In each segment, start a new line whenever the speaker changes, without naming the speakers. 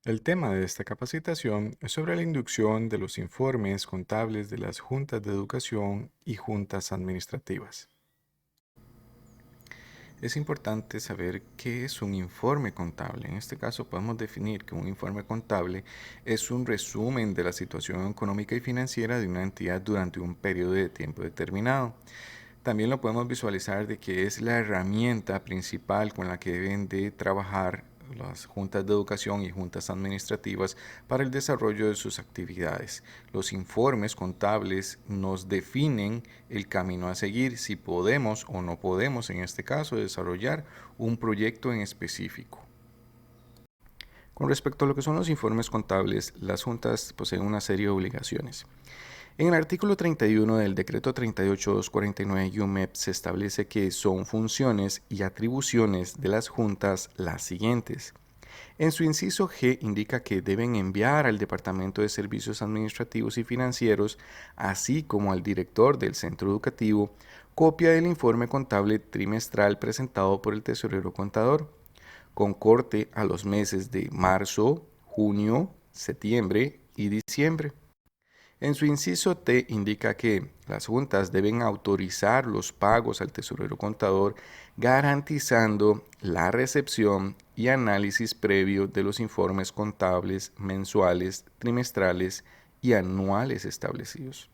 El tema de esta capacitación es sobre la inducción de los informes contables de las juntas de educación y juntas administrativas. Es importante saber qué es un informe contable. En este caso podemos definir que un informe contable es un resumen de la situación económica y financiera de una entidad durante un periodo de tiempo determinado. También lo podemos visualizar de que es la herramienta principal con la que deben de trabajar las juntas de educación y juntas administrativas para el desarrollo de sus actividades. Los informes contables nos definen el camino a seguir, si podemos o no podemos, en este caso, desarrollar un proyecto en específico. Con respecto a lo que son los informes contables, las juntas poseen una serie de obligaciones. En el artículo 31 del decreto 38249-UMEP se establece que son funciones y atribuciones de las juntas las siguientes. En su inciso G indica que deben enviar al Departamento de Servicios Administrativos y Financieros, así como al director del centro educativo, copia del informe contable trimestral presentado por el tesorero contador, con corte a los meses de marzo, junio, septiembre y diciembre. En su inciso T indica que las juntas deben autorizar los pagos al tesorero contador, garantizando la recepción y análisis previo de los informes contables mensuales, trimestrales y anuales establecidos.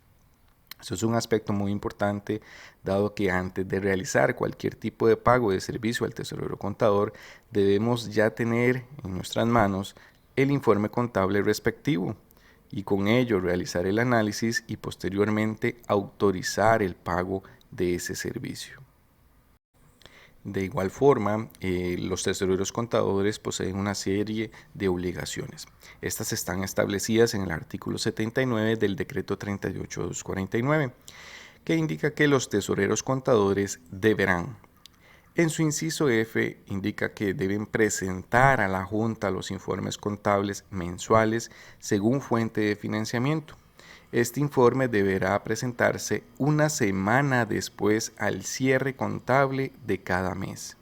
Eso es un aspecto muy importante, dado que antes de realizar cualquier tipo de pago de servicio al tesorero contador, debemos ya tener en nuestras manos el informe contable respectivo y con ello realizar el análisis y posteriormente autorizar el pago de ese servicio. De igual forma, los tesoreros contadores poseen una serie de obligaciones. Estas están establecidas en el artículo 79 del decreto 38249, que indica que los tesoreros contadores deberán. En su inciso F indica que deben presentar a la Junta los informes contables mensuales según fuente de financiamiento. Este informe deberá presentarse una semana después al cierre contable de cada mes.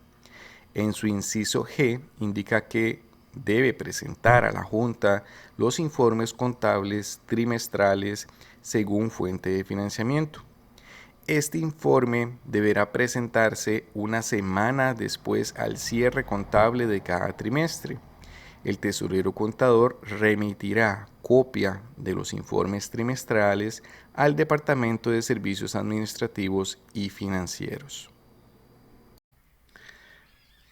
En su inciso G indica que debe presentar a la Junta los informes contables trimestrales según fuente de financiamiento. Este informe deberá presentarse una semana después al cierre contable de cada trimestre. El tesorero contador remitirá copia de los informes trimestrales al Departamento de Servicios Administrativos y Financieros.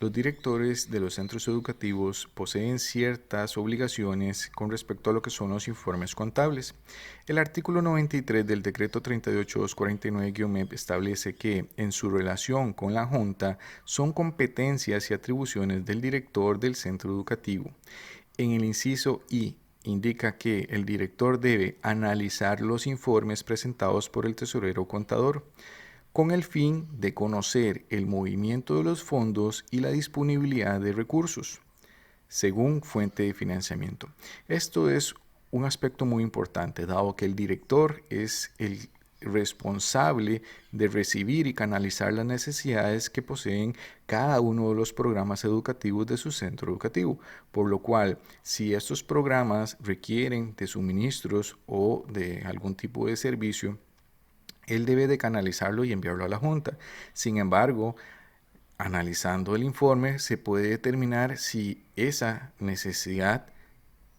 Los directores de los centros educativos poseen ciertas obligaciones con respecto a lo que son los informes contables. El artículo 93 del decreto 38249-MEP establece que en su relación con la Junta son competencias y atribuciones del director del centro educativo. En el inciso I indica que el director debe analizar los informes presentados por el tesorero contador con el fin de conocer el movimiento de los fondos y la disponibilidad de recursos, según fuente de financiamiento. Esto es un aspecto muy importante, dado que el director es el responsable de recibir y canalizar las necesidades que poseen cada uno de los programas educativos de su centro educativo, por lo cual si estos programas requieren de suministros o de algún tipo de servicio, él debe de canalizarlo y enviarlo a la Junta. Sin embargo, analizando el informe se puede determinar si esa necesidad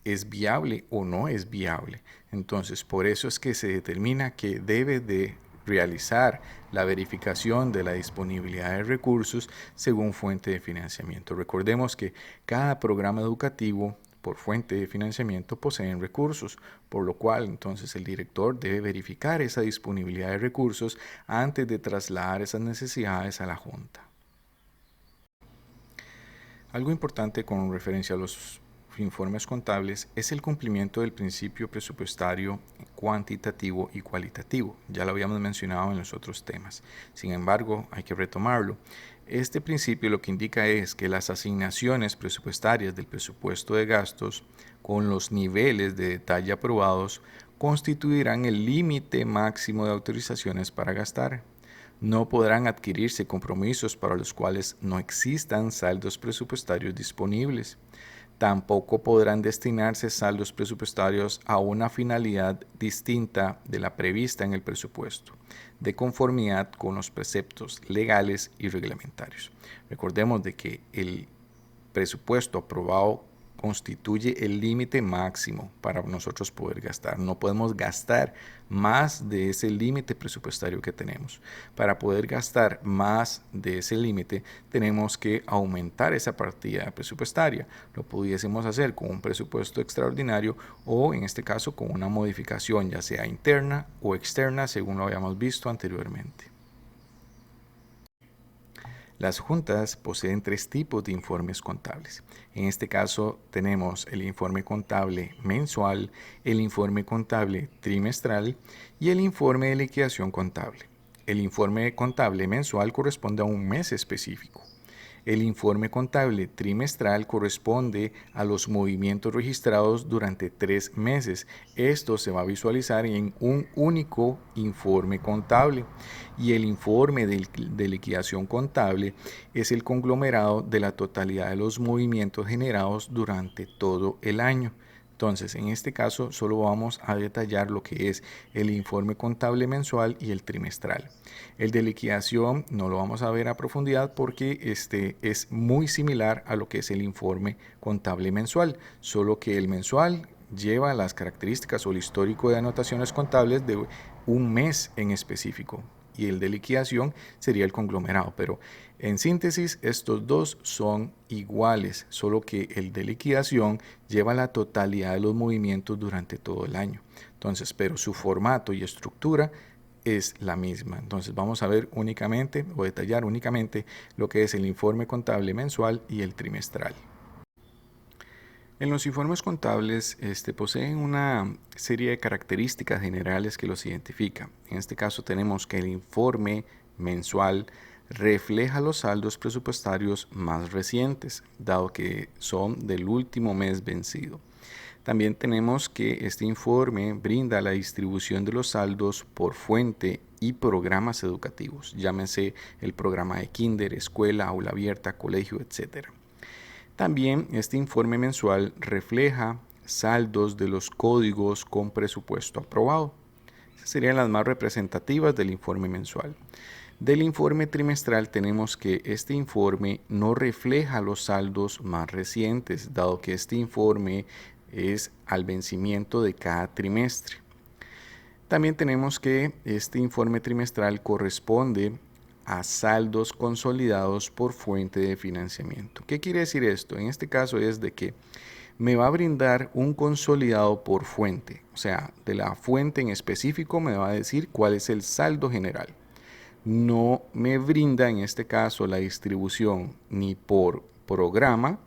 es viable o no es viable. Entonces, por eso es que se determina que debe de realizar la verificación de la disponibilidad de recursos según fuente de financiamiento. Recordemos que cada programa educativo por fuente de financiamiento poseen recursos, por lo cual entonces el director debe verificar esa disponibilidad de recursos antes de trasladar esas necesidades a la Junta. Algo importante con referencia a los informes contables es el cumplimiento del principio presupuestario cuantitativo y cualitativo. Ya lo habíamos mencionado en los otros temas. Sin embargo, hay que retomarlo. Este principio lo que indica es que las asignaciones presupuestarias del presupuesto de gastos con los niveles de detalle aprobados constituirán el límite máximo de autorizaciones para gastar. No podrán adquirirse compromisos para los cuales no existan saldos presupuestarios disponibles. Tampoco podrán destinarse saldos presupuestarios a una finalidad distinta de la prevista en el presupuesto, de conformidad con los preceptos legales y reglamentarios. Recordemos de que el presupuesto aprobado constituye el límite máximo para nosotros poder gastar. No podemos gastar más de ese límite presupuestario que tenemos. Para poder gastar más de ese límite, tenemos que aumentar esa partida presupuestaria. Lo pudiésemos hacer con un presupuesto extraordinario o, en este caso, con una modificación, ya sea interna o externa, según lo habíamos visto anteriormente. Las juntas poseen 3 tipos de informes contables. En este caso tenemos el informe contable mensual, el informe contable trimestral y el informe de liquidación contable. El informe contable mensual corresponde a un mes específico. El informe contable trimestral corresponde a los movimientos registrados durante 3 meses. Esto se va a visualizar en un único informe contable. Y el informe de liquidación contable es el conglomerado de la totalidad de los movimientos generados durante todo el año. Entonces, en este caso, solo vamos a detallar lo que es el informe contable mensual y el trimestral. El de liquidación no lo vamos a ver a profundidad porque este es muy similar a lo que es el informe contable mensual, solo que el mensual lleva las características o el histórico de anotaciones contables de un mes en específico. Y el de liquidación sería el conglomerado, pero en síntesis estos dos son iguales, solo que el de liquidación lleva la totalidad de los movimientos durante todo el año. Entonces, pero su formato y estructura es la misma. Entonces vamos a ver únicamente o detallar únicamente lo que es el informe contable mensual y el trimestral. En los informes contables poseen una serie de características generales que los identifican. En este caso tenemos que el informe mensual refleja los saldos presupuestarios más recientes, dado que son del último mes vencido. También tenemos que este informe brinda la distribución de los saldos por fuente y programas educativos, llámese el programa de kinder, escuela, aula abierta, colegio, etc. También este informe mensual refleja saldos de los códigos con presupuesto aprobado. Esas serían las más representativas del informe mensual. Del informe trimestral tenemos que este informe no refleja los saldos más recientes, dado que este informe es al vencimiento de cada trimestre. También tenemos que este informe trimestral corresponde a saldos consolidados por fuente de financiamiento. ¿Qué quiere decir esto? En este caso es de que me va a brindar un consolidado por fuente, o sea, de la fuente en específico me va a decir cuál es el saldo general. No me brinda en este caso la distribución ni por programa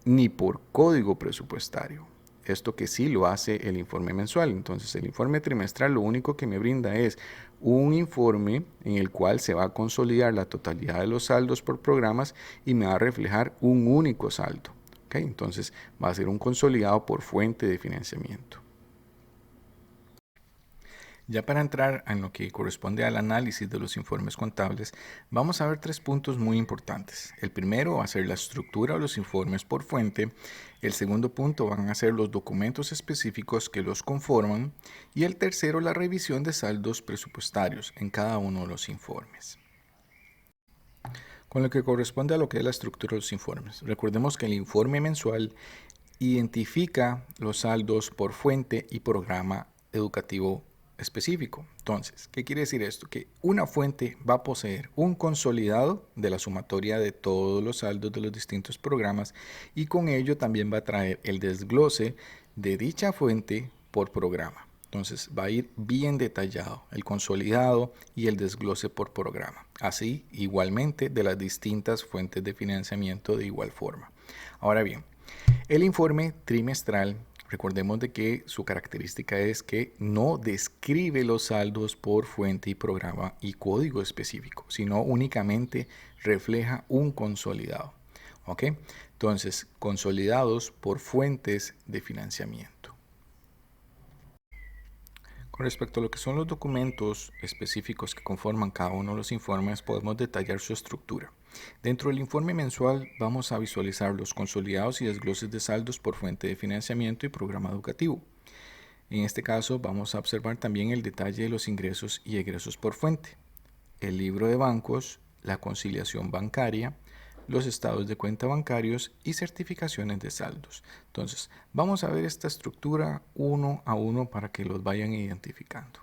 ni por código presupuestario. Esto que sí lo hace el informe mensual. Entonces el informe trimestral lo único que me brinda es un informe en el cual se va a consolidar la totalidad de los saldos por programas y me va a reflejar un único saldo. ¿Okay? Entonces va a ser un consolidado por fuente de financiamiento. Ya para entrar en lo que corresponde al análisis de los informes contables, vamos a ver 3 puntos muy importantes. El primero va a ser la estructura de los informes por fuente. El segundo punto van a ser los documentos específicos que los conforman. Y el tercero, la revisión de saldos presupuestarios en cada uno de los informes. Con lo que corresponde a lo que es la estructura de los informes. Recordemos que el informe mensual identifica los saldos por fuente y programa educativo específico. Entonces, ¿qué quiere decir esto? Que una fuente va a poseer un consolidado de la sumatoria de todos los saldos de los distintos programas y con ello también va a traer el desglose de dicha fuente por programa. Entonces va a ir bien detallado el consolidado y el desglose por programa. Así, igualmente, de las distintas fuentes de financiamiento de igual forma. Ahora bien, el informe trimestral, recordemos de que su característica es que no describe los saldos por fuente y programa y código específico, sino únicamente refleja un consolidado. ¿Ok? Entonces, consolidados por fuentes de financiamiento. Con respecto a lo que son los documentos específicos que conforman cada uno de los informes, podemos detallar su estructura. Dentro del informe mensual vamos a visualizar los consolidados y desgloses de saldos por fuente de financiamiento y programa educativo. En este caso vamos a observar también el detalle de los ingresos y egresos por fuente, el libro de bancos, la conciliación bancaria, los estados de cuenta bancarios y certificaciones de saldos. Entonces, vamos a ver esta estructura uno a uno para que los vayan identificando.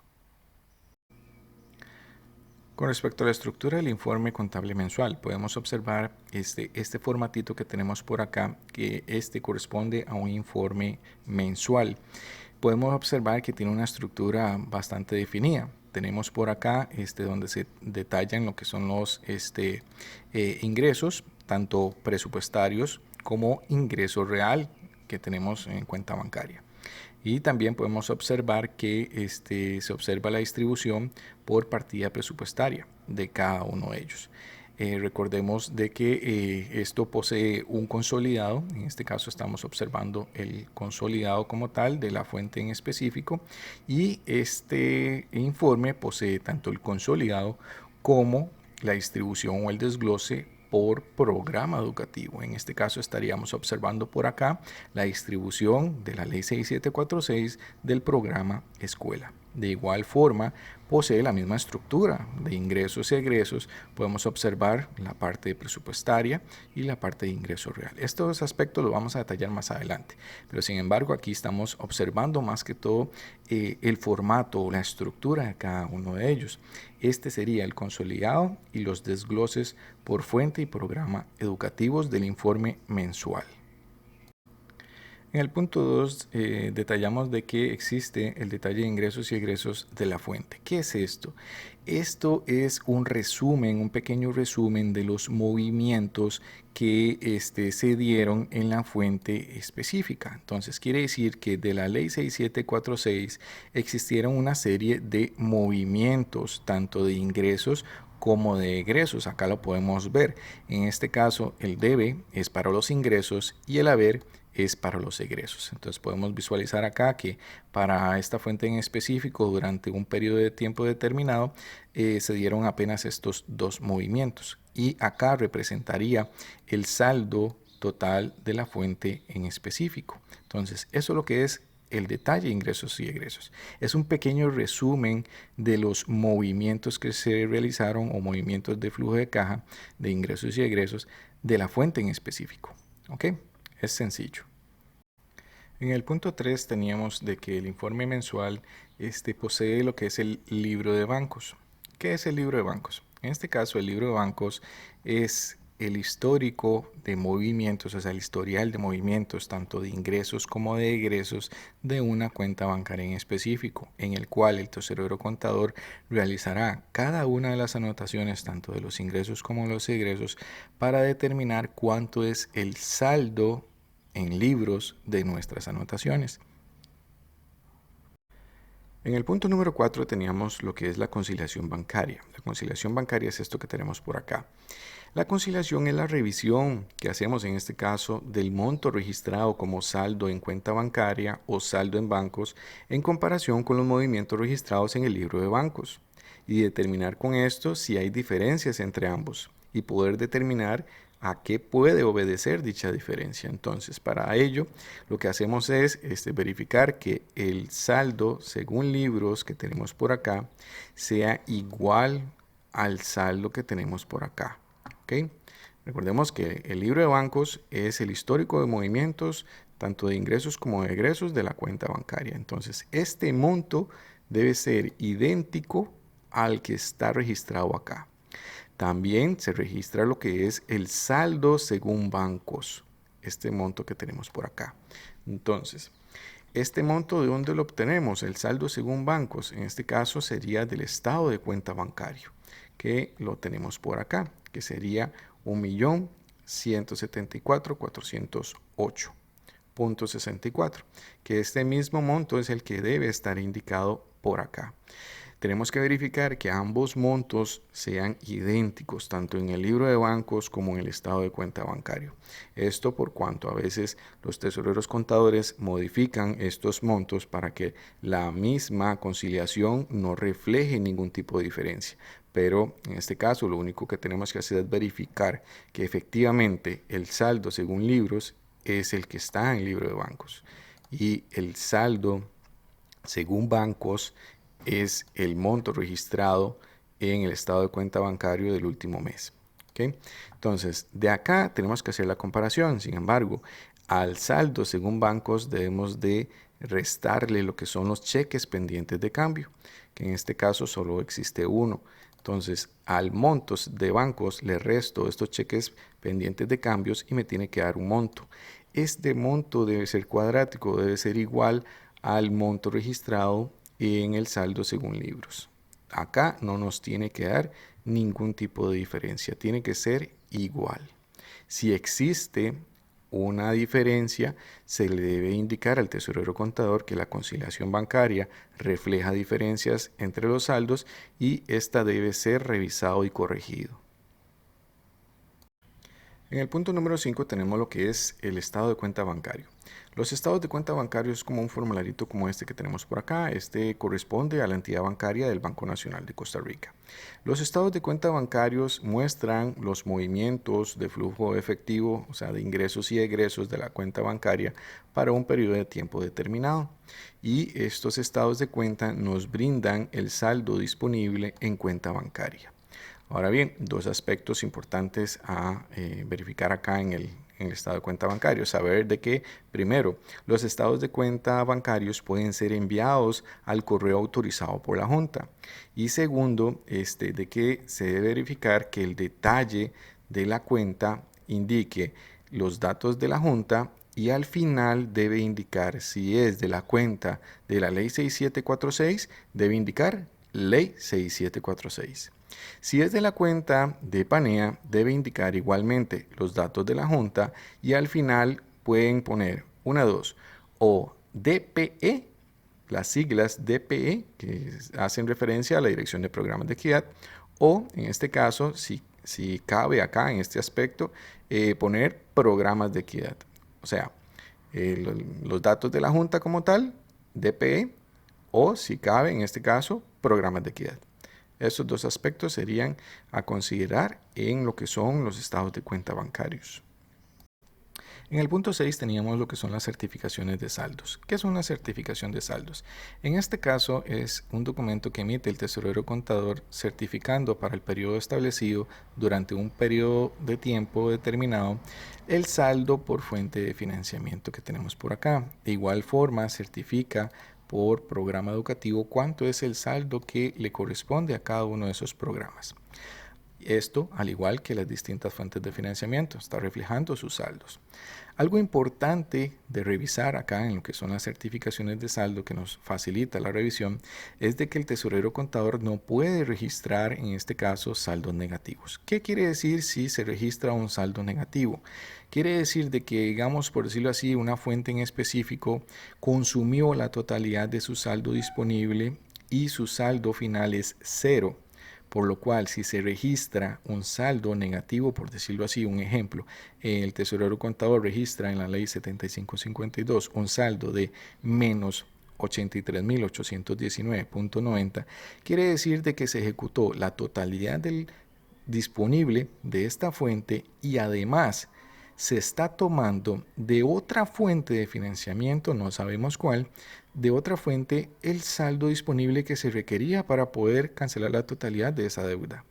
Con respecto a la estructura del informe contable mensual, podemos observar este formatito que tenemos por acá, que corresponde a un informe mensual. Podemos observar que tiene una estructura bastante definida. Tenemos por acá donde se detallan lo que son los ingresos, tanto presupuestarios como ingreso real que tenemos en cuenta bancaria. Y también podemos observar que se observa la distribución por partida presupuestaria de cada uno de ellos. Recordemos de que esto posee un consolidado, en este caso estamos observando el consolidado como tal de la fuente en específico, y este informe posee tanto el consolidado como la distribución o el desglose por programa educativo. En este caso estaríamos observando por acá la distribución de la ley 6746 del programa escuela. De igual forma, posee la misma estructura de ingresos y egresos. Podemos observar la parte presupuestaria y la parte de ingreso real. Estos aspectos los vamos a detallar más adelante, pero sin embargo aquí estamos observando más que todo el formato o la estructura de cada uno de ellos. Este sería el consolidado y los desgloses por fuente y programa educativos del informe mensual. En el punto 2 detallamos de que existe el detalle de ingresos y egresos de la fuente. ¿Qué es esto? Esto es un resumen, un pequeño resumen de los movimientos que se dieron en la fuente específica. Entonces quiere decir que de la ley 6746 existieron una serie de movimientos, tanto de ingresos como de egresos. Acá lo podemos ver. En este caso, el debe es para los ingresos y el haber es para los egresos. Entonces podemos visualizar acá que para esta fuente en específico durante un periodo de tiempo determinado se dieron apenas estos dos movimientos, y acá representaría el saldo total de la fuente en específico. Entonces eso es lo que es el detalle de ingresos y egresos. Es un pequeño resumen de los movimientos que se realizaron o movimientos de flujo de caja de ingresos y egresos de la fuente en específico. ¿Ok? Es sencillo. En el punto 3 teníamos de que el informe mensual posee lo que es el libro de bancos. ¿Qué es el libro de bancos? En este caso, el libro de bancos es el histórico de movimientos, o sea, el historial de movimientos, tanto de ingresos como de egresos de una cuenta bancaria en específico, en el cual el tesorero contador realizará cada una de las anotaciones, tanto de los ingresos como los egresos, para determinar cuánto es el saldo en libros de nuestras anotaciones. En el punto número 4 teníamos lo que es la conciliación bancaria. La conciliación bancaria es esto que tenemos por acá. La conciliación es la revisión que hacemos en este caso del monto registrado como saldo en cuenta bancaria o saldo en bancos en comparación con los movimientos registrados en el libro de bancos, y determinar con esto si hay diferencias entre ambos y poder determinar a qué puede obedecer dicha diferencia. Entonces, para ello, lo que hacemos es verificar que el saldo según libros que tenemos por acá sea igual al saldo que tenemos por acá. ¿Okay? Recordemos que el libro de bancos es el histórico de movimientos tanto de ingresos como de egresos de la cuenta bancaria. Entonces, este monto debe ser idéntico al que está registrado acá. También se registra lo que es el saldo según bancos, este monto que tenemos por acá. Entonces, este monto, ¿de dónde lo obtenemos? El saldo según bancos, en este caso sería del estado de cuenta bancario, que lo tenemos por acá, que sería 1.174.408.64, que este mismo monto es el que debe estar indicado por acá. Tenemos que verificar que ambos montos sean idénticos, tanto en el libro de bancos como en el estado de cuenta bancario. Esto por cuanto a veces los tesoreros contadores modifican estos montos para que la misma conciliación no refleje ningún tipo de diferencia. Pero en este caso lo único que tenemos que hacer es verificar que efectivamente el saldo según libros es el que está en el libro de bancos y el saldo según bancos es el monto registrado en el estado de cuenta bancario del último mes. ¿Okay? Entonces, de acá tenemos que hacer la comparación. Sin embargo, al saldo según bancos debemos de restarle lo que son los cheques pendientes de cambio, que en este caso solo existe uno. Entonces, al monto de bancos le resto estos cheques pendientes de cambios y me tiene que dar un monto. Este monto debe ser cuadrático, debe ser igual al monto registrado en el saldo según libros. Acá no nos tiene que dar ningún tipo de diferencia, tiene que ser igual. Si existe una diferencia, se le debe indicar al tesorero contador que la conciliación bancaria refleja diferencias entre los saldos y esta debe ser revisado y corregido. En el punto número 5 tenemos lo que es el estado de cuenta bancario. Los estados de cuenta bancario es como un formularito como este que tenemos por acá. Este corresponde a la entidad bancaria del Banco Nacional de Costa Rica. Los estados de cuenta bancarios muestran los movimientos de flujo efectivo, o sea, de ingresos y egresos de la cuenta bancaria para un periodo de tiempo determinado. Y estos estados de cuenta nos brindan el saldo disponible en cuenta bancaria. Ahora bien, dos aspectos importantes a verificar acá en el estado de cuenta bancario. Saber de que, primero, los estados de cuenta bancarios pueden ser enviados al correo autorizado por la Junta. Y segundo, de que se debe verificar que el detalle de la cuenta indique los datos de la Junta y al final debe indicar si es de la cuenta de la Ley 6746, debe indicar Ley 6746. Si es de la cuenta de Panea, debe indicar igualmente los datos de la Junta y al final pueden poner 2 o DPE, las siglas DPE que hacen referencia a la Dirección de Programas de Equidad, o en este caso, si cabe acá en este aspecto, poner programas de equidad. O sea, los datos de la Junta como tal, DPE, o si cabe en este caso, programas de equidad. Estos dos aspectos serían a considerar en lo que son los estados de cuenta bancarios. En el punto 6 teníamos lo que son las certificaciones de saldos. ¿Qué es una certificación de saldos? En este caso es un documento que emite el tesorero contador certificando para el periodo establecido durante un periodo de tiempo determinado el saldo por fuente de financiamiento que tenemos por acá. De igual forma certifica por programa educativo cuánto es el saldo que le corresponde a cada uno de esos programas. Esto, al igual que las distintas fuentes de financiamiento, está reflejando sus saldos. Algo importante de revisar acá en lo que son las certificaciones de saldo que nos facilita la revisión es de que el tesorero contador no puede registrar en este caso saldos negativos. ¿Qué quiere decir si se registra un saldo negativo? Quiere decir de que, digamos, por decirlo así, una fuente en específico consumió la totalidad de su saldo disponible y su saldo final es 0. Por lo cual, si se registra un saldo negativo, por decirlo así, un ejemplo, el tesorero contador registra en la ley 7552 un saldo de menos 83.819.90, quiere decir de que se ejecutó la totalidad del disponible de esta fuente y además se está tomando de otra fuente de financiamiento, no sabemos cuál, de otra fuente el saldo disponible que se requería para poder cancelar la totalidad de esa deuda,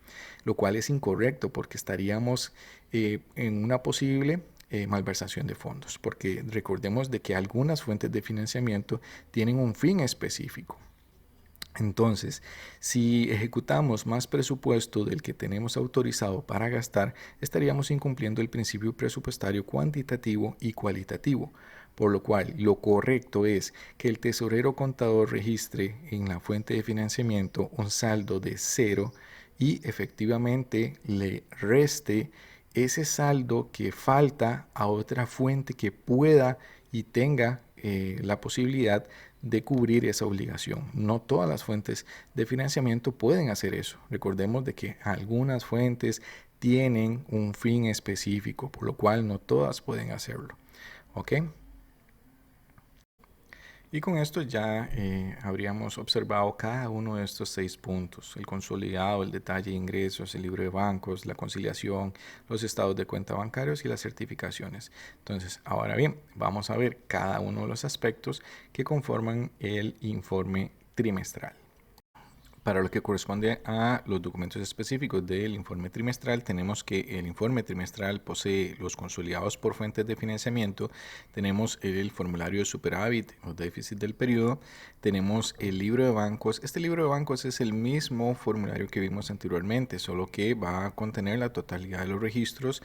lo cual es incorrecto porque estaríamos en una posible malversación de fondos, porque recordemos de que algunas fuentes de financiamiento tienen un fin específico. Entonces, si ejecutamos más presupuesto del que tenemos autorizado para gastar, estaríamos incumpliendo el principio presupuestario cuantitativo y cualitativo, por lo cual lo correcto es que el tesorero contador registre en la fuente de financiamiento un saldo de 0 y efectivamente le reste ese saldo que falta a otra fuente que pueda y tenga la posibilidad de cubrir esa obligación. No todas las fuentes de financiamiento pueden hacer eso. Recordemos de que algunas fuentes tienen un fin específico, por lo cual no todas pueden hacerlo. ¿Ok? Y con esto ya habríamos observado cada uno de estos 6 puntos: el consolidado, el detalle de ingresos, el libro de bancos, la conciliación, los estados de cuenta bancarios y las certificaciones. Entonces, ahora bien, vamos a ver cada uno de los aspectos que conforman el informe trimestral. Para lo que corresponde a los documentos específicos del informe trimestral, tenemos que el informe trimestral posee los consolidados por fuentes de financiamiento, tenemos el formulario de superávit o déficit del periodo, tenemos el libro de bancos. Este libro de bancos es el mismo formulario que vimos anteriormente, solo que va a contener la totalidad de los registros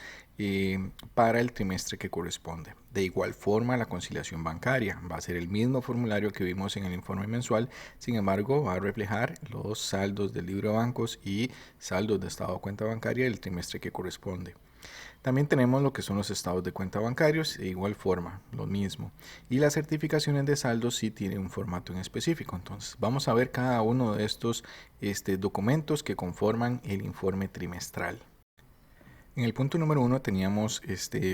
para el trimestre que corresponde. De igual forma, la conciliación bancaria va a ser el mismo formulario que vimos en el informe mensual, sin embargo va a reflejar los saldos del libro de bancos y saldos de estado de cuenta bancaria del trimestre que corresponde. También tenemos lo que son los estados de cuenta bancarios, de igual forma, lo mismo. Y las certificaciones de saldos sí tienen un formato en específico. Entonces, vamos a ver cada uno de estos documentos que conforman el informe trimestral. En el punto número 1 teníamos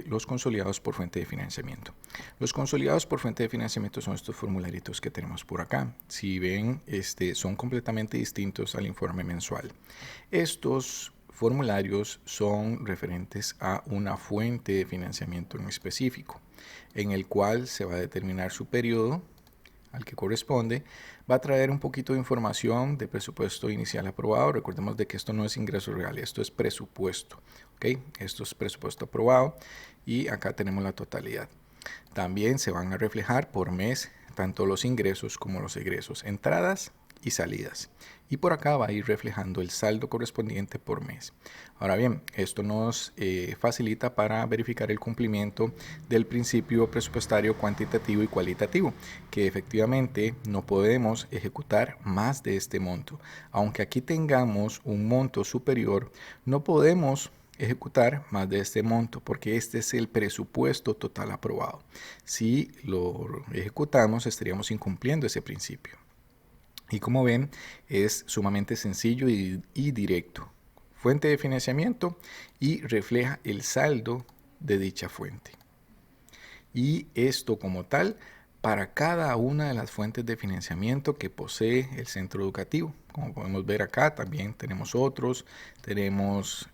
los consolidados por fuente de financiamiento. Los consolidados por fuente de financiamiento son estos formularios que tenemos por acá. Si ven, son completamente distintos al informe mensual. Estos formularios son referentes a una fuente de financiamiento en específico, en el cual se va a determinar su periodo al que corresponde, va a traer un poquito de información de presupuesto inicial aprobado. Recordemos de que esto no es ingreso real, esto es presupuesto. ¿Okay? Esto es presupuesto aprobado y acá tenemos la totalidad. También se van a reflejar por mes tanto los ingresos como los egresos, entradas y salidas. Y por acá va a ir reflejando el saldo correspondiente por mes. Ahora bien, esto nos facilita para verificar el cumplimiento del principio presupuestario cuantitativo y cualitativo, que efectivamente no podemos ejecutar más de este monto. Aunque aquí tengamos un monto superior, no podemos ejecutar más de este monto porque este es el presupuesto total aprobado. Si lo ejecutamos, estaríamos incumpliendo ese principio. Y como ven, es sumamente sencillo y directo. Fuente de financiamiento y refleja el saldo de dicha fuente. Y esto como tal para cada una de las fuentes de financiamiento que posee el centro educativo. Como podemos ver acá, también tenemos otros, tenemos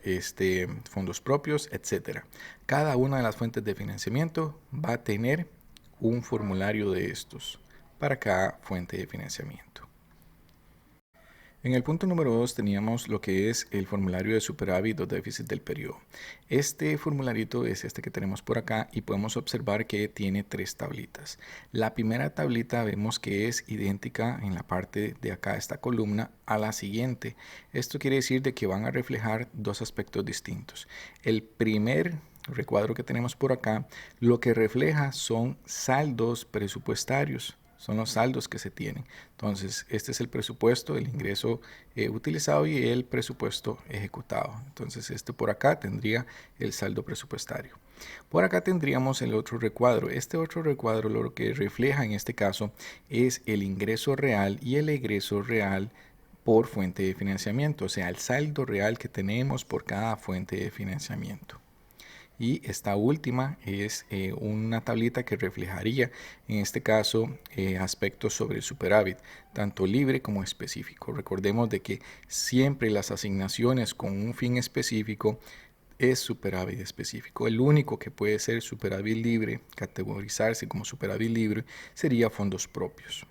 fondos propios, etcétera. Cada una de las fuentes de financiamiento va a tener un formulario de estos para cada fuente de financiamiento. En el punto número 2 teníamos lo que es el formulario de superávit o déficit del periodo. Este formularito es este que tenemos por acá y podemos observar que tiene 3 tablitas. La primera tablita vemos que es idéntica en la parte de acá de esta columna a la siguiente. Esto quiere decir de que van a reflejar 2 aspectos distintos. El primer recuadro que tenemos por acá lo que refleja son saldos presupuestarios. Son los saldos que se tienen. Entonces, este es el presupuesto, el ingreso utilizado y el presupuesto ejecutado. Entonces, por acá tendría el saldo presupuestario. Por acá tendríamos el otro recuadro. Este otro recuadro lo que refleja en este caso es el ingreso real y el egreso real por fuente de financiamiento, o sea, el saldo real que tenemos por cada fuente de financiamiento. Y esta última es una tablita que reflejaría en este caso aspectos sobre el superávit, tanto libre como específico. Recordemos de que siempre las asignaciones con un fin específico es superávit específico. El único que puede ser superávit libre, categorizarse como superávit libre, sería fondos propios.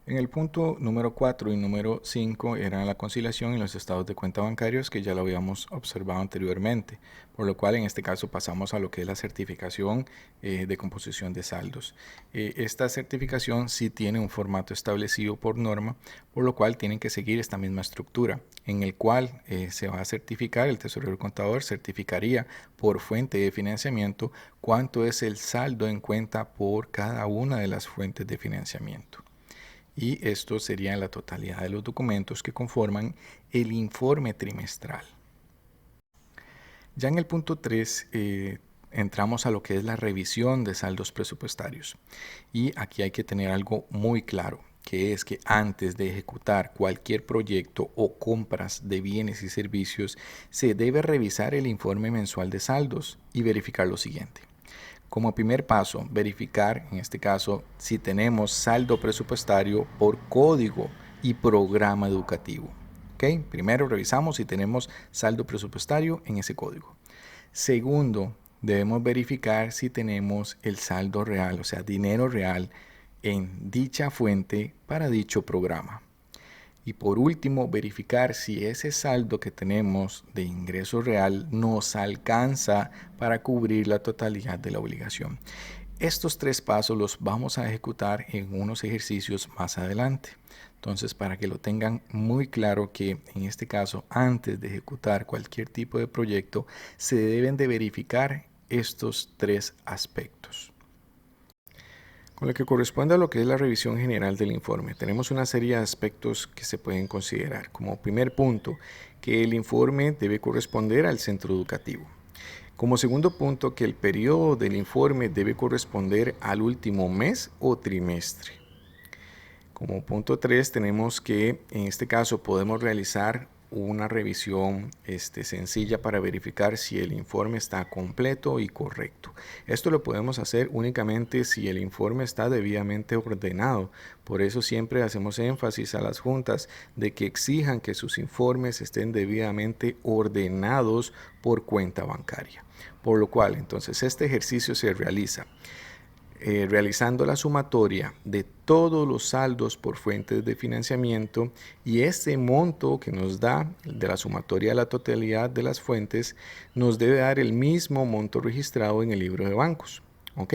En el punto número 4 y número 5 eran la conciliación y los estados de cuenta bancarios, que ya lo habíamos observado anteriormente, por lo cual en este caso pasamos a lo que es la certificación de composición de saldos. Esta certificación sí tiene un formato establecido por norma, por lo cual tienen que seguir esta misma estructura, en el cual se va a certificar, el tesorero contador certificaría por fuente de financiamiento cuánto es el saldo en cuenta por cada una de las fuentes de financiamiento. Y esto sería la totalidad de los documentos que conforman el informe trimestral. Ya en el punto 3 entramos a lo que es la revisión de saldos presupuestarios. Y aquí hay que tener algo muy claro, que es que antes de ejecutar cualquier proyecto o compras de bienes y servicios, se debe revisar el informe mensual de saldos y verificar lo siguiente. Como primer paso, verificar, en este caso, si tenemos saldo presupuestario por código y programa educativo. ¿Okay? Primero revisamos si tenemos saldo presupuestario en ese código. Segundo, debemos verificar si tenemos el saldo real, o sea, dinero real en dicha fuente para dicho programa. Y por último, verificar si ese saldo que tenemos de ingreso real nos alcanza para cubrir la totalidad de la obligación. Estos 3 pasos los vamos a ejecutar en unos ejercicios más adelante. Entonces, para que lo tengan muy claro que en este caso, antes de ejecutar cualquier tipo de proyecto, se deben de verificar estos 3 aspectos. Con lo que corresponde a lo que es la revisión general del informe, tenemos una serie de aspectos que se pueden considerar. Como primer punto, que el informe debe corresponder al centro educativo. Como segundo punto, que el periodo del informe debe corresponder al último mes o trimestre. Como punto 3, tenemos que en este caso podemos realizar una revisión sencilla para verificar si el informe está completo y correcto. Esto lo podemos hacer únicamente si el informe está debidamente ordenado. Por eso siempre hacemos énfasis a las juntas de que exijan que sus informes estén debidamente ordenados por cuenta bancaria. Por lo cual, entonces, este ejercicio se realiza realizando la sumatoria de todos los saldos por fuentes de financiamiento, y este monto que nos da de la sumatoria de la totalidad de las fuentes nos debe dar el mismo monto registrado en el libro de bancos. ¿Ok?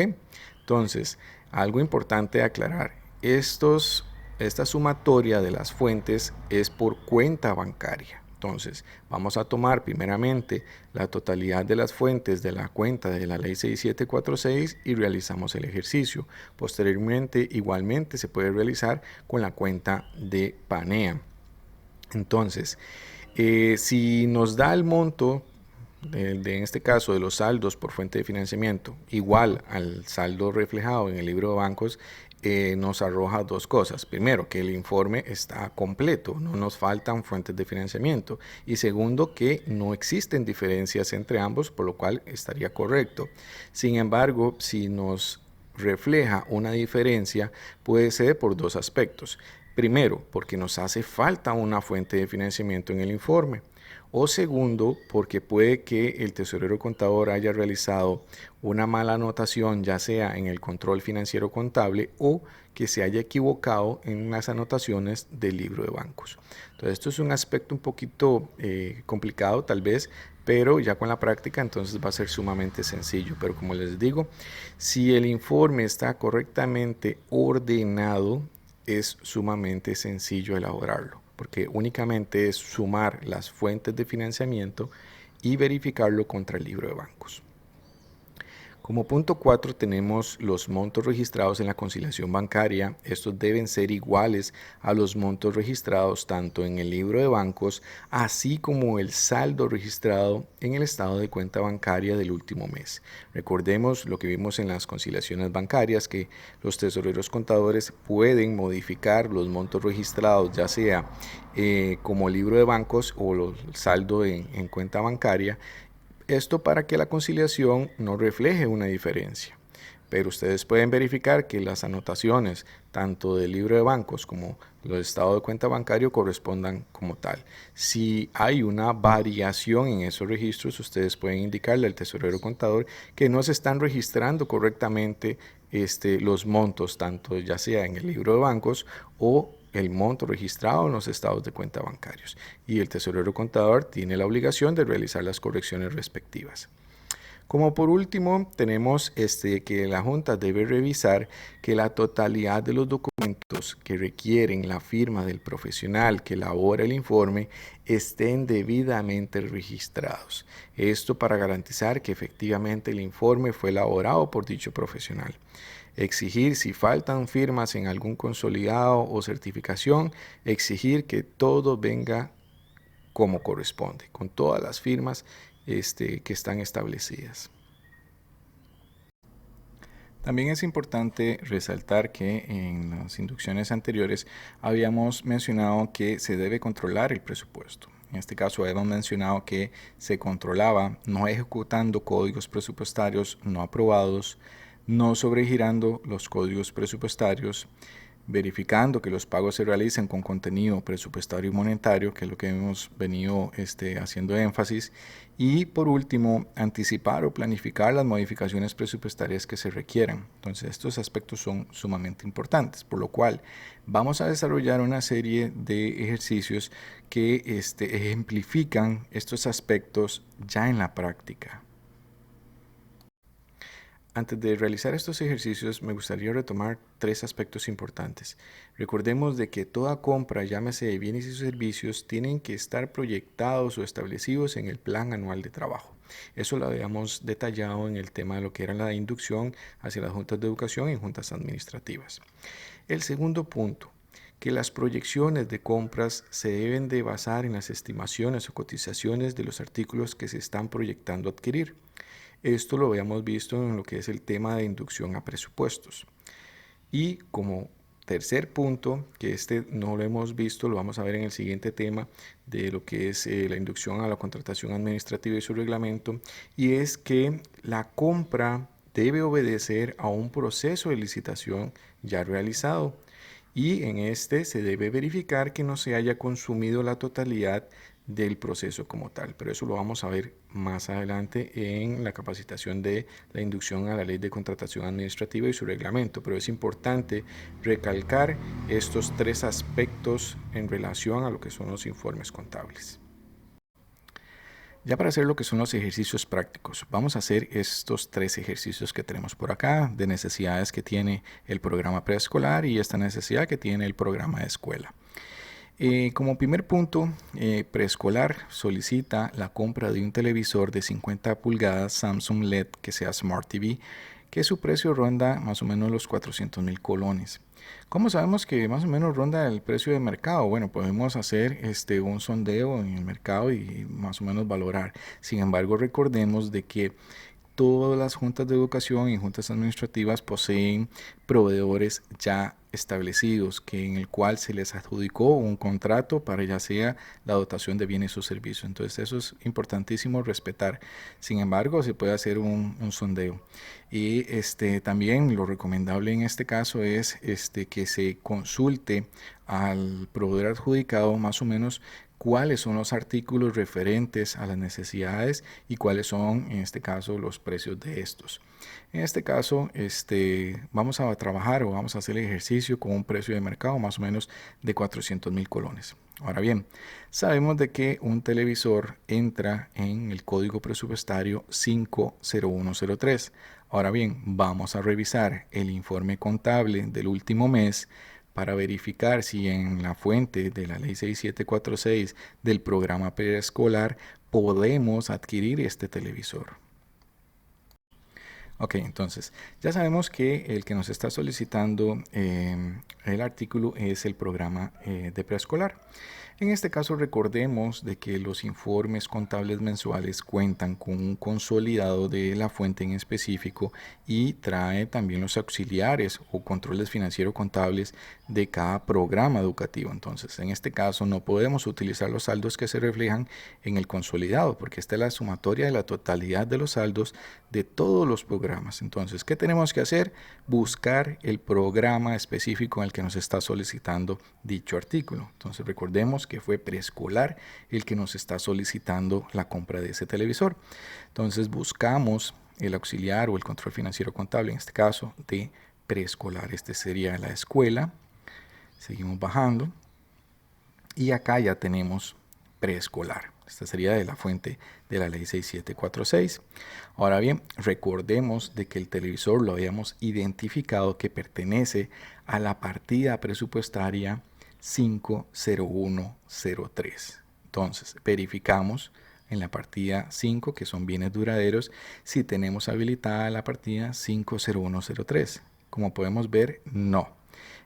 Entonces, algo importante aclarar, esta sumatoria de las fuentes es por cuenta bancaria. Entonces, vamos a tomar primeramente la totalidad de las fuentes de la cuenta de la ley 6746 y realizamos el ejercicio. Posteriormente, igualmente se puede realizar con la cuenta de Panea. Entonces, si nos da el monto en este caso de los saldos por fuente de financiamiento igual al saldo reflejado en el libro de bancos, nos arroja 2 cosas. Primero, que el informe está completo, no nos faltan fuentes de financiamiento. Y segundo, que no existen diferencias entre ambos, por lo cual estaría correcto. Sin embargo, si nos refleja una diferencia, puede ser por 2 aspectos. Primero, porque nos hace falta una fuente de financiamiento en el informe. O segundo, porque puede que el tesorero contador haya realizado una mala anotación, ya sea en el control financiero contable o que se haya equivocado en las anotaciones del libro de bancos. Entonces, esto es un aspecto un poquito complicado tal vez, pero ya con la práctica entonces va a ser sumamente sencillo. Pero como les digo, si el informe está correctamente ordenado, es sumamente sencillo elaborarlo, porque únicamente es sumar las fuentes de financiamiento y verificarlo contra el libro de bancos. Como punto 4 tenemos los montos registrados en la conciliación bancaria. Estos deben ser iguales a los montos registrados tanto en el libro de bancos, así como el saldo registrado en el estado de cuenta bancaria del último mes. Recordemos lo que vimos en las conciliaciones bancarias, que los tesoreros contadores pueden modificar los montos registrados, ya sea como libro de bancos o el saldo en cuenta bancaria. Esto para que la conciliación no refleje una diferencia. Pero ustedes pueden verificar que las anotaciones tanto del libro de bancos como los estados de cuenta bancario correspondan como tal. Si hay una variación en esos registros, ustedes pueden indicarle al tesorero contador que no se están registrando correctamente los montos, tanto ya sea en el libro de bancos o el monto registrado en los estados de cuenta bancarios, y el tesorero contador tiene la obligación de realizar las correcciones respectivas. Como por último, tenemos que la Junta debe revisar que la totalidad de los documentos que requieren la firma del profesional que elabora el informe estén debidamente registrados. Esto para garantizar que efectivamente el informe fue elaborado por dicho profesional. Exigir si faltan firmas en algún consolidado o certificación, exigir que todo venga como corresponde, con todas las firmas que están establecidas. También es importante resaltar que en las inducciones anteriores habíamos mencionado que se debe controlar el presupuesto. En este caso hemos mencionado que se controlaba no ejecutando códigos presupuestarios no aprobados, no sobregirando los códigos presupuestarios, verificando que los pagos se realicen con contenido presupuestario y monetario, que es lo que hemos venido haciendo énfasis, y por último, anticipar o planificar las modificaciones presupuestarias que se requieran. Entonces, estos aspectos son sumamente importantes, por lo cual vamos a desarrollar una serie de ejercicios que ejemplifican estos aspectos ya en la práctica. Antes de realizar estos ejercicios, me gustaría retomar tres aspectos importantes. Recordemos de que toda compra, llámese de bienes y servicios, tienen que estar proyectados o establecidos en el plan anual de trabajo. Eso lo habíamos detallado en el tema de lo que era la inducción hacia las juntas de educación y juntas administrativas. El segundo punto, que las proyecciones de compras se deben de basar en las estimaciones o cotizaciones de los artículos que se están proyectando adquirir. Esto lo habíamos visto en lo que es el tema de inducción a presupuestos. Y como tercer punto, que no lo hemos visto, lo vamos a ver en el siguiente tema de lo que es la inducción a la contratación administrativa y su reglamento, y es que la compra debe obedecer a un proceso de licitación ya realizado. Y en este se debe verificar que no se haya consumido la totalidad del proceso como tal, pero eso lo vamos a ver más adelante en la capacitación de la inducción a la ley de contratación administrativa y su reglamento, pero es importante recalcar estos tres aspectos en relación a lo que son los informes contables. Ya para hacer lo que son los ejercicios prácticos, vamos a hacer estos tres ejercicios que tenemos por acá, de necesidades que tiene el programa preescolar y esta necesidad que tiene el programa de escuela. Como primer punto, preescolar solicita la compra de un televisor de 50 pulgadas Samsung LED que sea Smart TV, que su precio ronda más o menos los 400,000 colones. ¿Cómo sabemos que más o menos ronda el precio de mercado? Bueno, podemos hacer un sondeo en el mercado y más o menos valorar. Sin embargo, recordemos de que todas las juntas de educación y juntas administrativas poseen proveedores ya establecidos en el cual se les adjudicó un contrato para ya sea la dotación de bienes o servicios. Entonces eso es importantísimo respetar. Sin embargo, se puede hacer un sondeo. Y también lo recomendable en este caso es que se consulte al proveedor adjudicado más o menos cuáles son los artículos referentes a las necesidades y cuáles son, en este caso, los precios de estos. En este caso, vamos a trabajar o vamos a hacer el ejercicio con un precio de mercado más o menos de 400,000 colones. Ahora bien, sabemos de que un televisor entra en el código presupuestario 50103. Ahora bien, vamos a revisar el informe contable del último mes para verificar si en la fuente de la ley 6746 del programa preescolar podemos adquirir este televisor. Ok, entonces ya sabemos que el que nos está solicitando el artículo es el programa de preescolar. En este caso recordemos de que los informes contables mensuales cuentan con un consolidado de la fuente en específico y trae también los auxiliares o controles financieros contables de cada programa educativo. Entonces, en este caso no podemos utilizar los saldos que se reflejan en el consolidado porque esta es la sumatoria de la totalidad de los saldos de todos los programas. Entonces, ¿qué tenemos que hacer? Buscar el programa específico en el que nos está solicitando dicho artículo. Entonces, recordemos que fue preescolar el que nos está solicitando la compra de ese televisor. Entonces, buscamos el auxiliar o el control financiero contable, en este caso de preescolar. Este sería la escuela. Seguimos bajando. Y acá ya tenemos preescolar. Esta sería de la fuente de la ley 6746. Ahora bien, recordemos de que el televisor lo habíamos identificado que pertenece a la partida presupuestaria 50103. Entonces, verificamos en la partida 5, que son bienes duraderos, si tenemos habilitada la partida 50103. Como podemos ver, no.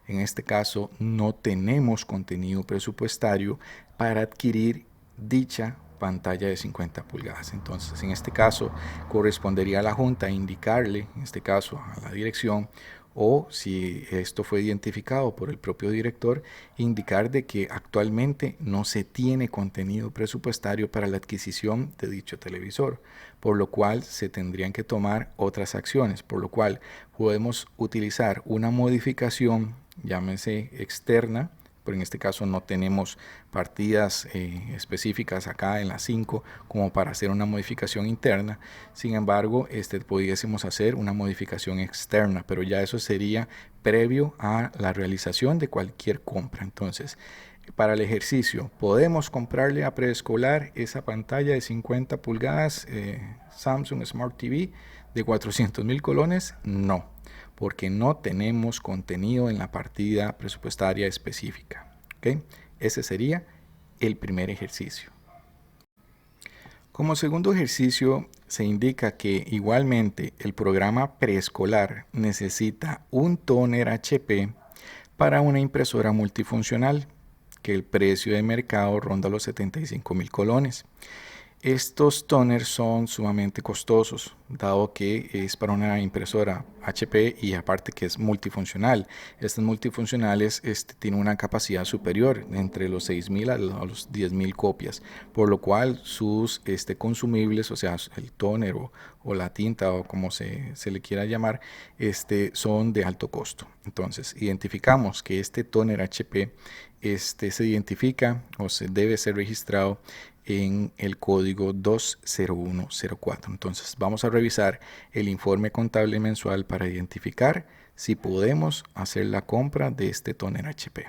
En este caso, no tenemos contenido presupuestario para adquirir dicha pantalla de 50 pulgadas. Entonces, en este caso, correspondería a la Junta indicarle, en este caso a la dirección, o si esto fue identificado por el propio director, indicar de que actualmente no se tiene contenido presupuestario para la adquisición de dicho televisor, por lo cual se tendrían que tomar otras acciones, por lo cual podemos utilizar una modificación, llámese externa, pero en este caso no tenemos partidas específicas acá en las 5 como para hacer una modificación interna. Sin embargo, pudiésemos hacer una modificación externa, pero ya eso sería previo a la realización de cualquier compra. Entonces, para el ejercicio, ¿podemos comprarle a preescolar esa pantalla de 50 pulgadas Samsung Smart TV de 400,000 colones? No, porque no tenemos contenido en la partida presupuestaria específica. ¿Okay? Ese sería el primer ejercicio. Como segundo ejercicio, se indica que igualmente el programa preescolar necesita un tóner HP para una impresora multifuncional, que el precio de mercado ronda los 75,000 colones. Estos toners son sumamente costosos, dado que es para una impresora HP y aparte que es multifuncional. Estas multifuncionales tienen una capacidad superior, entre los 6,000 a los 10,000 copias, por lo cual sus consumibles, o sea, el toner o la tinta o como se le quiera llamar, son de alto costo. Entonces, identificamos que este toner HP se identifica o se debe ser registrado en el código 20104. Entonces vamos a revisar el informe contable mensual para identificar si podemos hacer la compra de este tóner HP.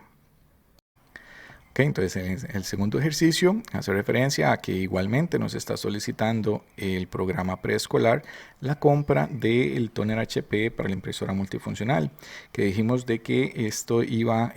Okay, entonces el segundo ejercicio hace referencia a que igualmente nos está solicitando el programa preescolar la compra del tóner HP para la impresora multifuncional, que dijimos de que esto iba a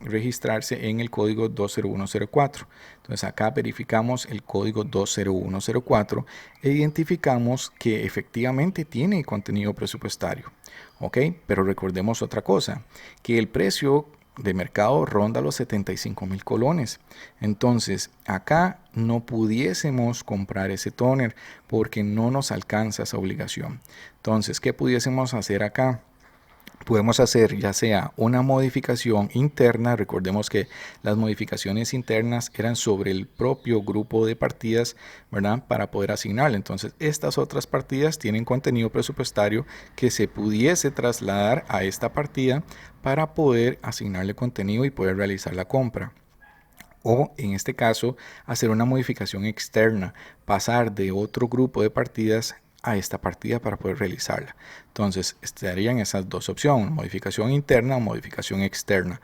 registrarse en el código 20104. Entonces acá verificamos el código 20104 e identificamos que efectivamente tiene contenido presupuestario. Ok, pero recordemos otra cosa, que el precio de mercado ronda los 75,000 colones. Entonces acá no pudiésemos comprar ese tóner porque no nos alcanza esa obligación. Entonces, ¿qué pudiésemos hacer acá? Podemos hacer ya sea una modificación interna, recordemos que las modificaciones internas eran sobre el propio grupo de partidas, ¿verdad? Para poder asignarle. Entonces, estas otras partidas tienen contenido presupuestario que se pudiese trasladar a esta partida para poder asignarle contenido y poder realizar la compra. O en este caso, hacer una modificación externa, pasar de otro grupo de partidas a esta partida para poder realizarla. Entonces estarían esas dos opciones, modificación interna o modificación externa.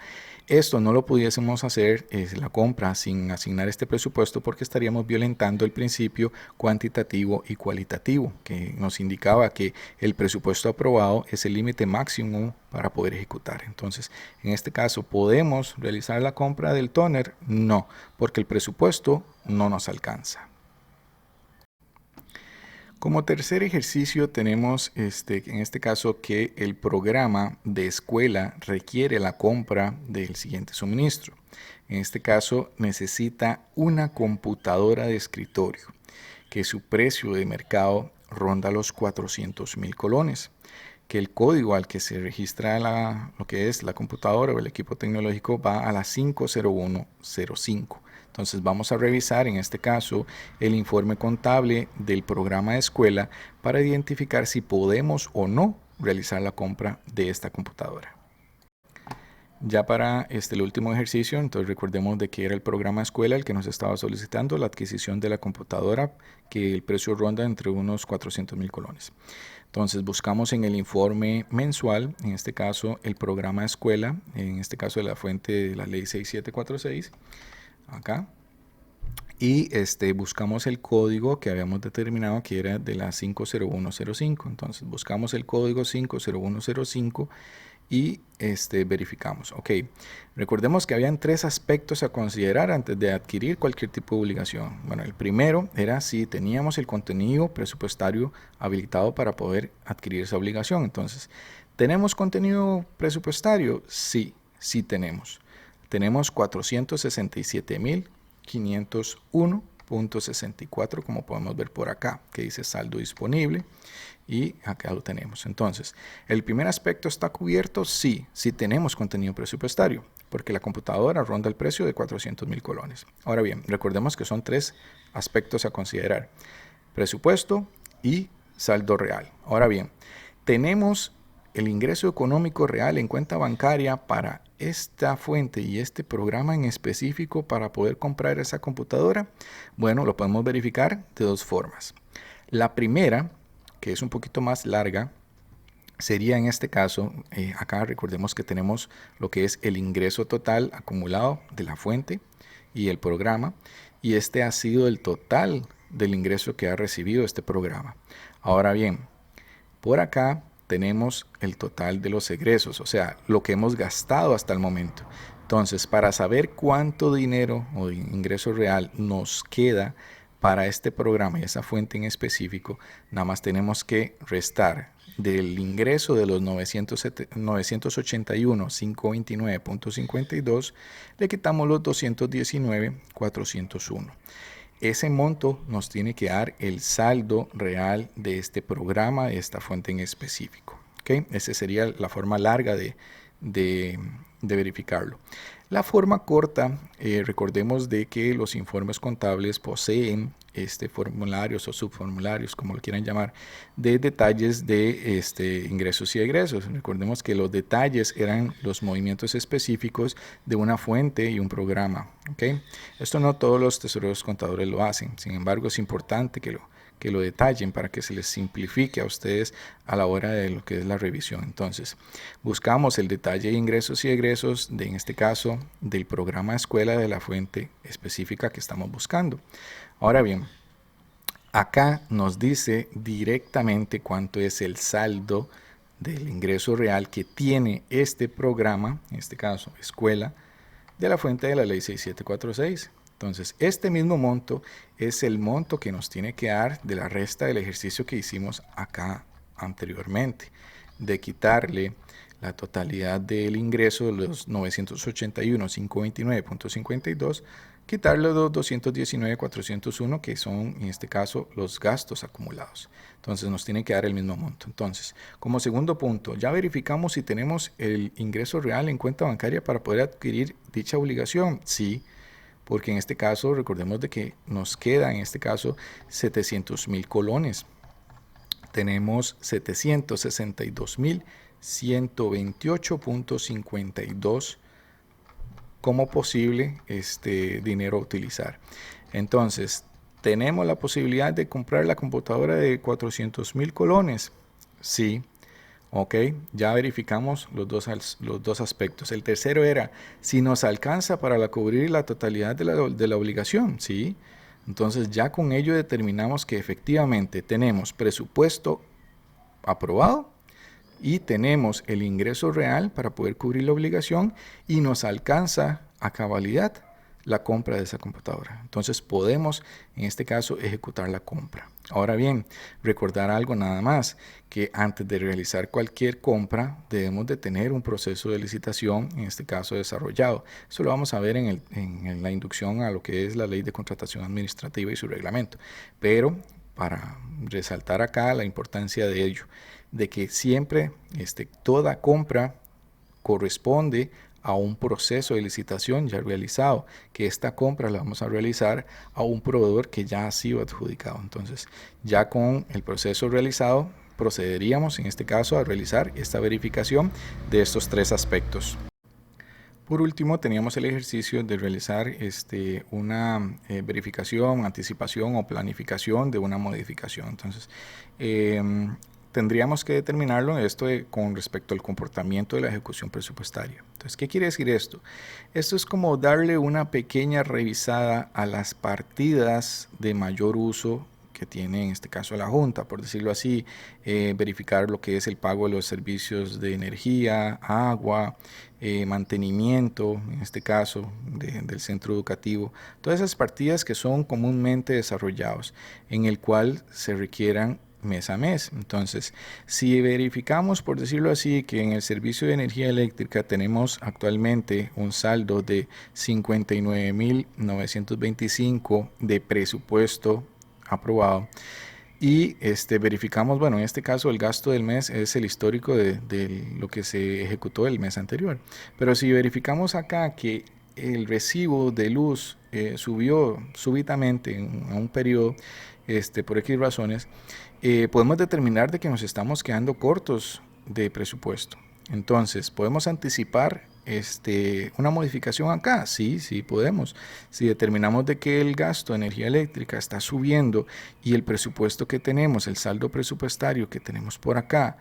Esto no lo pudiésemos hacer la compra sin asignar este presupuesto porque estaríamos violentando el principio cuantitativo y cualitativo que nos indicaba que el presupuesto aprobado es el límite máximo para poder ejecutar. Entonces, en este caso, ¿podemos realizar la compra del tóner? No, porque el presupuesto no nos alcanza. Como tercer ejercicio tenemos en este caso que el programa de escuela requiere la compra del siguiente suministro. En este caso necesita una computadora de escritorio que su precio de mercado ronda los 400,000 colones, que el código al que se registra lo que es la computadora o el equipo tecnológico va a la 50105. Entonces vamos a revisar en este caso el informe contable del programa de escuela para identificar si podemos o no realizar la compra de esta computadora. Ya para el último ejercicio, entonces recordemos de que era el programa de escuela el que nos estaba solicitando la adquisición de la computadora, que el precio ronda entre unos 400,000 colones. Entonces buscamos en el informe mensual, en este caso el programa de escuela, en este caso de la fuente de la ley 6746, acá, y buscamos el código que habíamos determinado que era de la 50105. Entonces buscamos el código 50105 y verificamos. Ok, recordemos que habían tres aspectos a considerar antes de adquirir cualquier tipo de obligación. Bueno, el primero era si teníamos el contenido presupuestario habilitado para poder adquirir esa obligación. Entonces, ¿tenemos contenido presupuestario? Sí, sí tenemos. Tenemos 467,501 3.64, como podemos ver por acá, que dice saldo disponible. Y acá lo tenemos. Entonces, ¿el primer aspecto está cubierto? Sí, sí tenemos contenido presupuestario, porque la computadora ronda el precio de 400,000 colones. Ahora bien, recordemos que son tres aspectos a considerar: presupuesto y saldo real. Ahora bien, tenemos el ingreso económico real en cuenta bancaria para esta fuente y este programa en específico para poder comprar esa computadora. Bueno, lo podemos verificar de dos formas. La primera, que es un poquito más larga, sería en este caso, acá recordemos que tenemos lo que es el ingreso total acumulado de la fuente y el programa, y este ha sido el total del ingreso que ha recibido este programa. Ahora bien, por acá tenemos el total de los egresos, o sea, lo que hemos gastado hasta el momento. Entonces, para saber cuánto dinero o ingreso real nos queda para este programa y esa fuente en específico, nada más tenemos que restar del ingreso de los 981.529.52, le quitamos los 219.401. Ese monto nos tiene que dar el saldo real de este programa, de esta fuente en específico. ¿Okay? Esa sería la forma larga de verificarlo. La forma corta, recordemos de que los informes contables poseen formularios o subformularios, como lo quieran llamar, de detalles de ingresos y egresos. Recordemos que los detalles eran los movimientos específicos de una fuente y un programa. ¿Okay? Esto no todos los tesoreros contadores lo hacen, sin embargo es importante que lo detallen para que se les simplifique a ustedes a la hora de lo que es la revisión. Entonces, buscamos el detalle de ingresos y egresos, en este caso, del programa escuela de la fuente específica que estamos buscando. Ahora bien, acá nos dice directamente cuánto es el saldo del ingreso real que tiene este programa, en este caso, escuela, de la fuente de la ley 6746. Entonces, este mismo monto es el monto que nos tiene que dar de la resta del ejercicio que hicimos acá anteriormente, de quitarle la totalidad del ingreso de los 981.529.52, quitarle los 219.401, que son en este caso los gastos acumulados. Entonces nos tiene que dar el mismo monto. Entonces, como segundo punto, ya verificamos si tenemos el ingreso real en cuenta bancaria para poder adquirir dicha obligación. Sí, porque en este caso recordemos de que nos queda en este caso 700,000 colones. Tenemos 762,128.52 como posible dinero a utilizar. Entonces, ¿tenemos la posibilidad de comprar la computadora de 400,000 colones? Sí. Ok, ya verificamos los dos aspectos. El tercero era si nos alcanza para cubrir la totalidad de la obligación. Sí. Entonces ya con ello determinamos que efectivamente tenemos presupuesto aprobado y tenemos el ingreso real para poder cubrir la obligación y nos alcanza a cabalidad la compra de esa computadora. Entonces podemos en este caso ejecutar la compra. Ahora bien, recordar algo nada más, que antes de realizar cualquier compra debemos de tener un proceso de licitación, en este caso desarrollado. Eso lo vamos a ver en la inducción a lo que es la ley de contratación administrativa y su reglamento. Pero para resaltar acá la importancia de ello, de que siempre toda compra corresponde a un proceso de licitación ya realizado, que esta compra la vamos a realizar a un proveedor que ya ha sido adjudicado. Entonces, ya con el proceso realizado, procederíamos en este caso a realizar esta verificación de estos tres aspectos. Por último, teníamos el ejercicio de realizar una verificación, anticipación o planificación de una modificación. Entonces, tendríamos que determinarlo con respecto al comportamiento de la ejecución presupuestaria. Entonces, ¿qué quiere decir esto? Esto es como darle una pequeña revisada a las partidas de mayor uso que tiene en este caso la Junta, por decirlo así, verificar lo que es el pago de los servicios de energía, agua, mantenimiento, en este caso del centro educativo, todas esas partidas que son comúnmente desarrollados, en el cual se requieran mes a mes. Entonces, si verificamos, por decirlo así, que en el servicio de energía eléctrica tenemos actualmente un saldo de 59.925 de presupuesto aprobado, y verificamos, bueno, en este caso el gasto del mes es el histórico de lo que se ejecutó el mes anterior. Pero si verificamos acá que el recibo de luz subió súbitamente en un periodo, por X razones, podemos determinar de que nos estamos quedando cortos de presupuesto. Entonces, ¿podemos anticipar una modificación acá? Sí, sí podemos. Si determinamos de que el gasto de energía eléctrica está subiendo y el presupuesto que tenemos, el saldo presupuestario que tenemos por acá,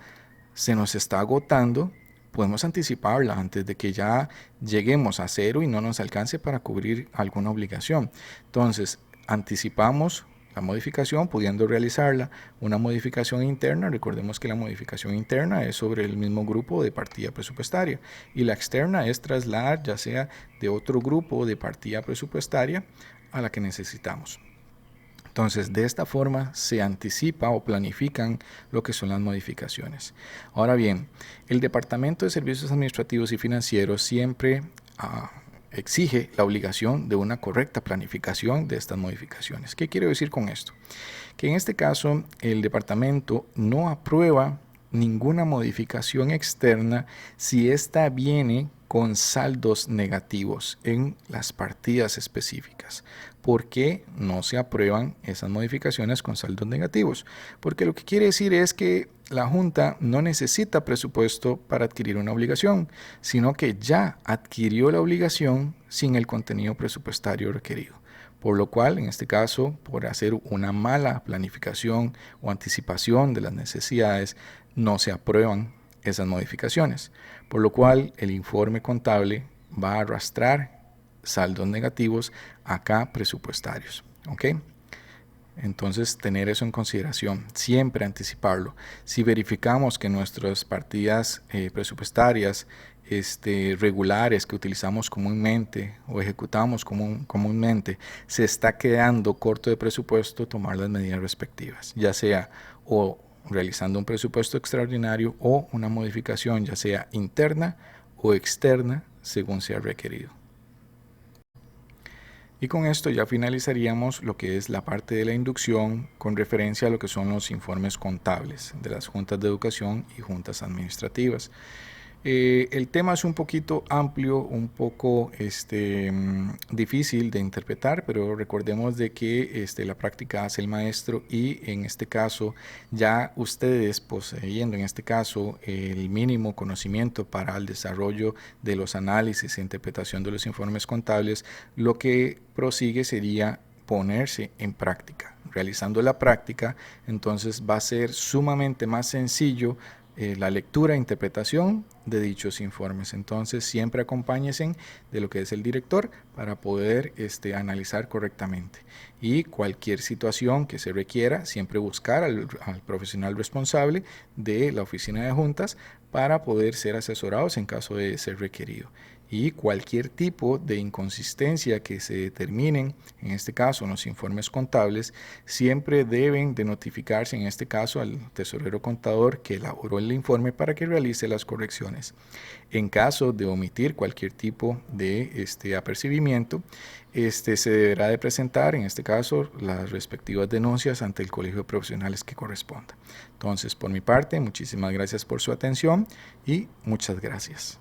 se nos está agotando, podemos anticiparla antes de que ya lleguemos a cero y no nos alcance para cubrir alguna obligación. Entonces, anticipamos la modificación, pudiendo realizarla. Una modificación interna, recordemos que la modificación interna es sobre el mismo grupo de partida presupuestaria, y la externa es trasladar ya sea de otro grupo de partida presupuestaria a la que necesitamos. Entonces, de esta forma se anticipa o planifican lo que son las modificaciones. Ahora bien, el Departamento de Servicios Administrativos y Financieros siempre exige la obligación de una correcta planificación de estas modificaciones. ¿Qué quiero decir con esto? Que en este caso el departamento no aprueba ninguna modificación externa si ésta viene con saldos negativos en las partidas específicas. ¿Por qué no se aprueban esas modificaciones con saldos negativos? Porque lo que quiere decir es que la Junta no necesita presupuesto para adquirir una obligación, sino que ya adquirió la obligación sin el contenido presupuestario requerido. Por lo cual, en este caso, por hacer una mala planificación o anticipación de las necesidades, no se aprueban esas modificaciones. Por lo cual, el informe contable va a arrastrar saldos negativos acá presupuestarios. ¿Ok? Entonces, tener eso en consideración, siempre anticiparlo. Si verificamos que nuestras partidas presupuestarias regulares que utilizamos comúnmente o ejecutamos comúnmente se está quedando corto de presupuesto, tomar las medidas respectivas, ya sea o realizando un presupuesto extraordinario o una modificación, ya sea interna o externa, según sea requerido. Y con esto ya finalizaríamos lo que es la parte de la inducción con referencia a lo que son los informes contables de las juntas de educación y juntas administrativas. El tema es un poquito amplio, un poco difícil de interpretar, pero recordemos de que la práctica hace el maestro, y en este caso ya ustedes poseyendo en este caso el mínimo conocimiento para el desarrollo de los análisis e interpretación de los informes contables, lo que prosigue sería ponerse en práctica. Realizando la práctica, entonces va a ser sumamente más sencillo la lectura e interpretación de dichos informes. Entonces siempre acompáñense de lo que es el director para poder analizar correctamente, y cualquier situación que se requiera siempre buscar al profesional responsable de la oficina de juntas para poder ser asesorados en caso de ser requerido. Y cualquier tipo de inconsistencia que se determinen, en este caso en los informes contables, siempre deben de notificarse, en este caso al tesorero contador que elaboró el informe, para que realice las correcciones. En caso de omitir cualquier tipo de apercibimiento, se deberá de presentar, en este caso, las respectivas denuncias ante el colegio de profesionales que corresponda. Entonces, por mi parte, muchísimas gracias por su atención y muchas gracias.